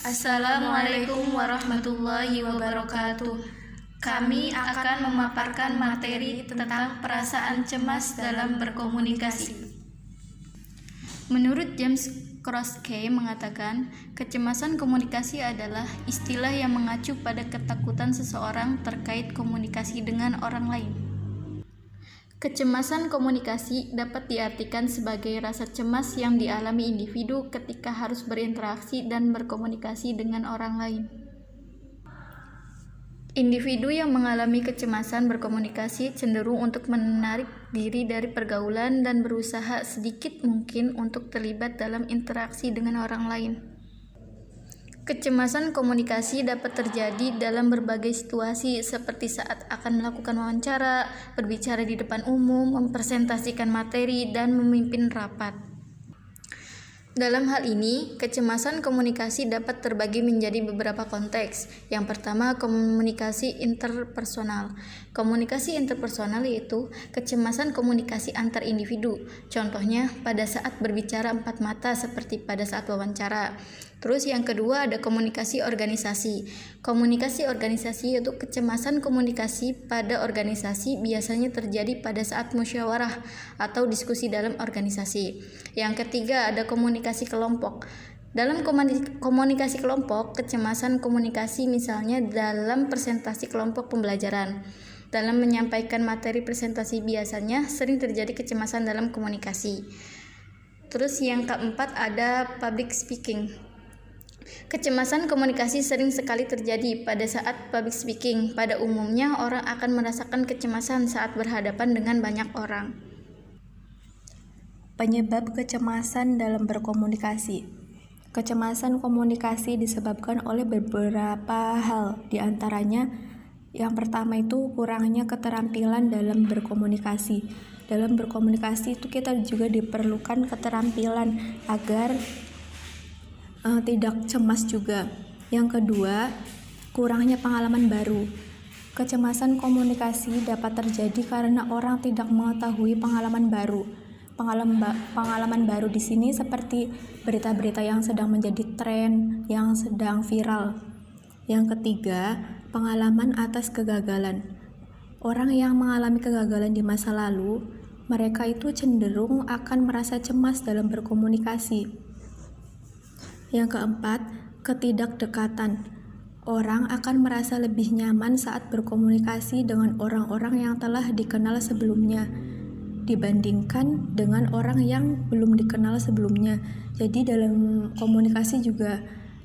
Assalamualaikum warahmatullahi wabarakatuh. Kami akan memaparkan materi tentang perasaan cemas dalam berkomunikasi. Menurut James Crosskey mengatakan, kecemasan komunikasi adalah istilah yang mengacu pada ketakutan seseorang terkait komunikasi dengan orang lain. Kecemasan komunikasi dapat diartikan sebagai rasa cemas yang dialami individu ketika harus berinteraksi dan berkomunikasi dengan orang lain. Individu yang mengalami kecemasan berkomunikasi cenderung untuk menarik diri dari pergaulan dan berusaha sedikit mungkin untuk terlibat dalam interaksi dengan orang lain. Kecemasan komunikasi dapat terjadi dalam berbagai situasi seperti saat akan melakukan wawancara, berbicara di depan umum, mempresentasikan materi, dan memimpin rapat. Dalam hal ini, kecemasan komunikasi dapat terbagi menjadi beberapa konteks. Yang pertama, komunikasi interpersonal. Komunikasi interpersonal yaitu kecemasan komunikasi antar individu. Contohnya, pada saat berbicara empat mata seperti pada saat wawancara. Terus yang kedua ada komunikasi organisasi. Komunikasi organisasi yaitu kecemasan komunikasi pada organisasi biasanya terjadi pada saat musyawarah atau diskusi dalam organisasi. Yang ketiga ada komunikasi kelompok. Dalam komunikasi kelompok, kecemasan komunikasi misalnya dalam presentasi kelompok pembelajaran. Dalam menyampaikan materi presentasi biasanya sering terjadi kecemasan dalam komunikasi. Terus yang keempat ada public speaking. Kecemasan komunikasi sering sekali terjadi pada saat public speaking. Pada umumnya, orang akan merasakan kecemasan saat berhadapan dengan banyak orang. Penyebab kecemasan dalam berkomunikasi. Kecemasan komunikasi disebabkan oleh beberapa hal, di antaranya yang pertama itu kurangnya keterampilan dalam berkomunikasi. Dalam berkomunikasi itu kita juga diperlukan keterampilan agar tidak cemas juga. Yang kedua, kurangnya pengalaman baru. Kecemasan komunikasi dapat terjadi karena orang tidak mengetahui pengalaman baru. Pengalaman baru di sini seperti berita-berita yang sedang menjadi tren, yang sedang viral. Yang ketiga, pengalaman atas kegagalan. Orang yang mengalami kegagalan di masa lalu, mereka itu cenderung akan merasa cemas dalam berkomunikasi. Yang keempat, ketidakdekatan. Orang akan merasa lebih nyaman saat berkomunikasi dengan orang-orang yang telah dikenal sebelumnya dibandingkan dengan orang yang belum dikenal sebelumnya. Jadi dalam komunikasi juga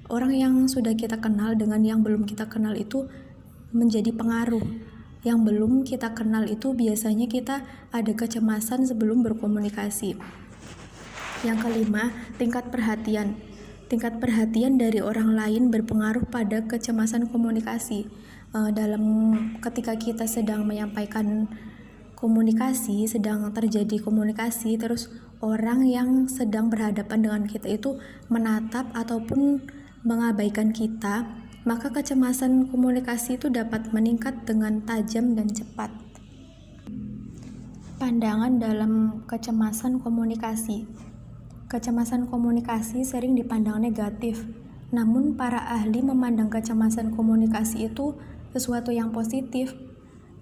orang yang sudah kita kenal dengan yang belum kita kenal itu menjadi pengaruh. Yang belum kita kenal itu biasanya kita ada kecemasan sebelum berkomunikasi. Yang kelima, tingkat perhatian. Tingkat perhatian dari orang lain berpengaruh pada kecemasan komunikasi. Ketika kita sedang menyampaikan komunikasi, sedang terjadi komunikasi, terus orang yang sedang berhadapan dengan kita itu menatap ataupun mengabaikan kita, maka kecemasan komunikasi itu dapat meningkat dengan tajam dan cepat. Pandangan dalam kecemasan komunikasi. Kecemasan komunikasi sering dipandang negatif, namun para ahli memandang kecemasan komunikasi itu sesuatu yang positif.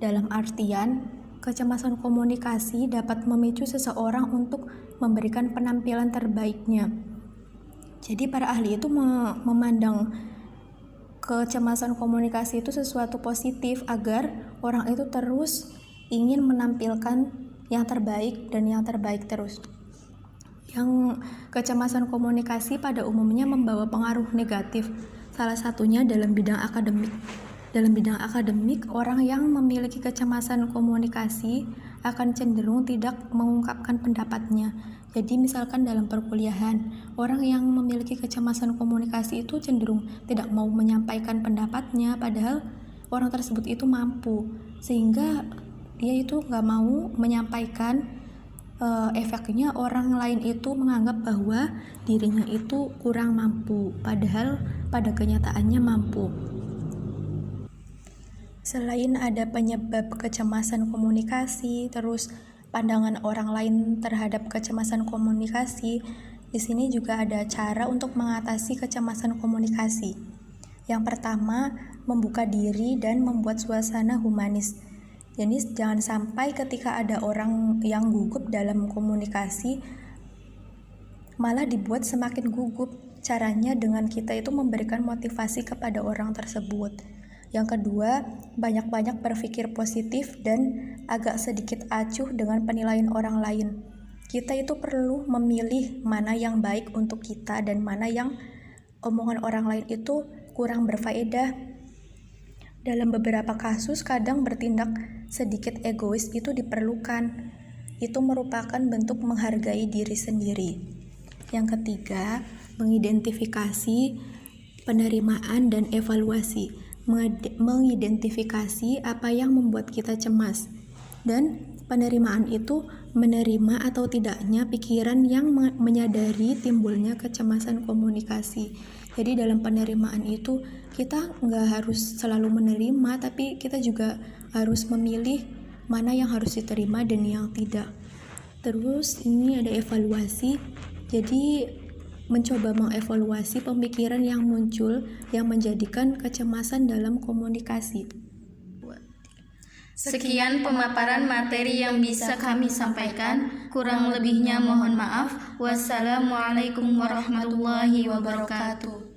Dalam artian, kecemasan komunikasi dapat memicu seseorang untuk memberikan penampilan terbaiknya. Jadi para ahli itu memandang kecemasan komunikasi itu sesuatu positif agar orang itu terus ingin menampilkan yang terbaik dan yang terbaik terus. Yang kecemasan komunikasi pada umumnya membawa pengaruh negatif, salah satunya dalam bidang akademik. Dalam bidang akademik, orang yang memiliki kecemasan komunikasi akan cenderung tidak mengungkapkan pendapatnya. Jadi misalkan dalam perkuliahan, orang yang memiliki kecemasan komunikasi itu cenderung tidak mau menyampaikan pendapatnya, padahal orang tersebut itu mampu, sehingga dia itu nggak mau menyampaikan. Efeknya orang lain itu menganggap bahwa dirinya itu kurang mampu, padahal pada kenyataannya mampu. Selain ada penyebab kecemasan komunikasi, terus pandangan orang lain terhadap kecemasan komunikasi, Di sini juga ada cara untuk mengatasi kecemasan komunikasi. Yang pertama, membuka diri dan membuat suasana humanis. Jadi jangan sampai ketika ada orang yang gugup dalam komunikasi malah dibuat semakin gugup. Caranya dengan kita itu memberikan motivasi kepada orang tersebut. Yang kedua, banyak-banyak berpikir positif dan agak sedikit acuh dengan penilaian orang lain. Kita itu perlu memilih mana yang baik untuk kita dan mana yang omongan orang lain itu kurang berfaedah. Dalam beberapa kasus kadang bertindak sedikit egois itu diperlukan. Itu merupakan bentuk menghargai diri sendiri. Yang ketiga, mengidentifikasi penerimaan dan evaluasi. Mengidentifikasi apa yang membuat kita cemas. Dan penerimaan itu menerima atau tidaknya pikiran yang menyadari timbulnya kecemasan komunikasi. Jadi dalam penerimaan itu kita nggak harus selalu menerima, tapi kita juga harus memilih mana yang harus diterima dan yang tidak. Terus ini ada evaluasi, jadi mencoba mengevaluasi pemikiran yang muncul yang menjadikan kecemasan dalam komunikasi. Sekian pemaparan materi yang bisa kami sampaikan. Kurang lebihnya mohon maaf. Wassalamualaikum warahmatullahi wabarakatuh.